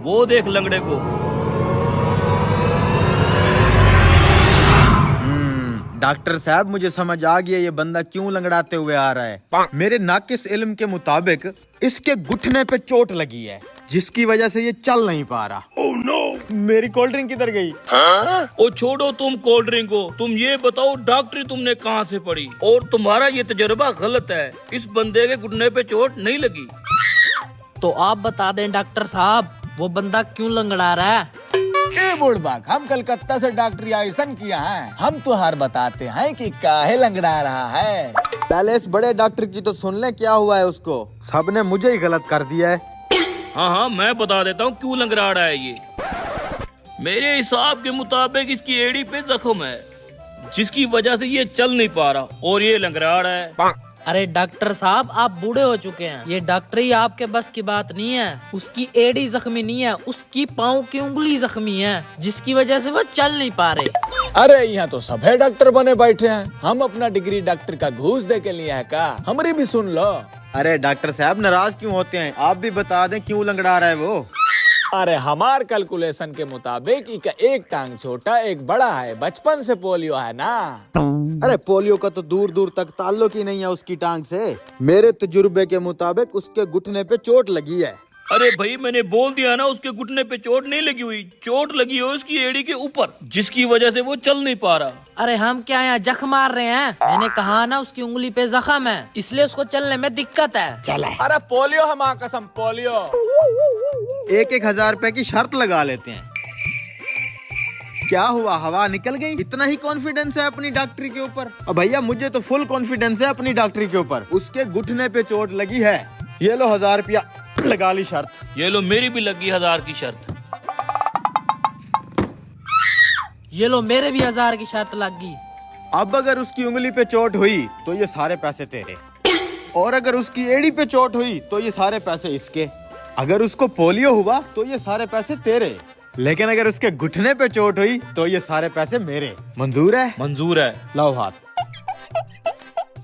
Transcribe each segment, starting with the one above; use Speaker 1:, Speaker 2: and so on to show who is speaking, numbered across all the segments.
Speaker 1: वो देख लंगड़े को।
Speaker 2: डॉक्टर साहब मुझे समझ आ गया ये बंदा क्यों लंगड़ाते हुए आ रहा है। मेरे नाकिस इल्म के मुताबिक इसके घुटने पे चोट लगी है जिसकी वजह से ये चल नहीं पा रहा। oh, no. मेरी कोल्ड ड्रिंक किधर गई?
Speaker 1: ओ छोड़ो तुम कोल्ड ड्रिंक को, तुम ये बताओ डॉक्टरी तुमने कहाँ से पढ़ी और तुम्हारा ये तजुर्बा गलत है। इस बंदे के घुटने पे चोट नहीं लगी।
Speaker 3: तो आप बता दें डॉक्टर साहब वो बंदा क्यों लंगड़ा रहा है?
Speaker 4: ए बुढ़बाक, हम कलकत्ता से डॉक्टरी आइसन किया है, हम तो हर बताते हैं कि काहे लंगड़ा रहा है।
Speaker 2: पहले इस बड़े डॉक्टर की तो सुन ले क्या हुआ है उसको। सबने मुझे ही गलत कर दिया है।
Speaker 1: हाँ मैं बता देता हूँ क्यों लंगड़ा रहा है ये। मेरे हिसाब के मुताबिक इसकी एड़ी पे जख्म है जिसकी वजह से ये चल नहीं पा रहा और ये लंगड़ा रहा है।
Speaker 3: अरे डॉक्टर साहब आप बूढ़े हो चुके हैं, ये डॉक्टरी आपके बस की बात नहीं है। उसकी एड़ी जख्मी नहीं है, उसकी पाँव की उंगली जख्मी है जिसकी वजह से वो चल नहीं पा रहे।
Speaker 4: अरे यहाँ तो सभी डॉक्टर बने बैठे हैं, हम अपना डिग्री डॉक्टर का घूस दे के लिए है का? हमारी भी सुन लो।
Speaker 2: अरे डॉक्टर साहब नाराज क्यों होते हैं? आप भी बता दें क्यों लंगड़ा रहा है वो।
Speaker 4: अरे हमार कैलकुलेशन के मुताबिक इका एक टांग छोटा एक बड़ा है, बचपन से पोलियो है ना।
Speaker 2: अरे पोलियो का तो दूर दूर तक ताल्लुक ही नहीं है उसकी टांग से। मेरे तजुर्बे के मुताबिक उसके घुटने पे चोट लगी है।
Speaker 1: अरे भाई मैंने बोल दिया ना, उसके घुटने पे चोट नहीं लगी हुई, चोट लगी है उसकी एड़ी के ऊपर जिसकी वजह से वो चल नहीं पा रहा।
Speaker 3: अरे हम क्या यहाँ जख्म मार रहे हैं? मैंने कहा ना उसकी उंगली पे जख्म है इसलिए उसको चलने में दिक्कत है।
Speaker 4: चले। अरे पोलियो हमारा कसम पोलियो।
Speaker 2: 1,000 रुपए की शर्त लगा लेते हैं। क्या हुआ, हवा निकल गई? इतना ही कॉन्फिडेंस है अपनी डॉक्टरी के ऊपर? अब भैया मुझे तो फुल कॉन्फिडेंस है अपनी डॉक्टरी के ऊपर। उसके घुटने पे चोट लगी है। ये लो 1,000 रुपया लगा ली शर्त।
Speaker 1: ये लो मेरी भी लगी 1000 की शर्त।
Speaker 3: ये लो मेरे भी 1000 की शर्त लग गई।
Speaker 2: अब अगर उसकी उंगली पे चोट हुई तो ये सारे पैसे तेरे, और अगर उसकी एड़ी पे चोट हुई तो ये सारे पैसे इसके। अगर उसको पोलियो हुआ तो ये सारे पैसे तेरे, लेकिन अगर उसके घुटने पे चोट हुई तो ये सारे पैसे मेरे। मंजूर है?
Speaker 1: मंजूर है।
Speaker 2: लाओ हाथ।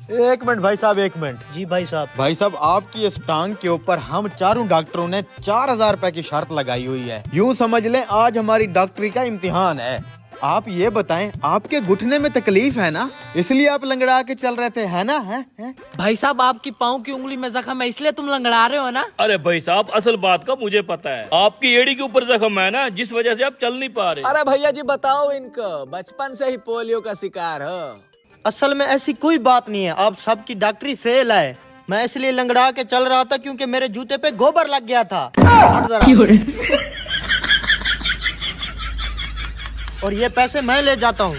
Speaker 2: 1 मिनट भाई साहब, 1 मिनट।
Speaker 5: जी भाई साहब।
Speaker 2: भाई साहब आपकी इस टांग के ऊपर हम चारों डॉक्टरों ने 4,000 रुपए की शर्त लगाई हुई है। यूँ समझ लें आज हमारी डॉक्टरी का इम्तिहान है। आप ये बताएं आपके घुटने में तकलीफ है ना, इसलिए आप लंगड़ा के चल रहे थे, है ना? है?
Speaker 3: भाई साहब आपकी पाँव की उंगली में जख्म है इसलिए तुम लंगड़ा रहे हो ना?
Speaker 1: अरे भाई साहब असल बात का मुझे पता है, आपकी एड़ी के ऊपर जख्म है ना जिस वजह से आप चल नहीं पा रहे।
Speaker 4: अरे भैया जी बताओ इनको, बचपन से ही पोलियो का शिकार हो?
Speaker 5: असल में ऐसी कोई बात नहीं है, आप सबकी डॉक्टरी फेल है। मैं इसलिए लंगड़ा के चल रहा था क्योंकि मेरे जूते पे गोबर लग गया था। हट जरा। और ये पैसे मैं ले जाता हूँ।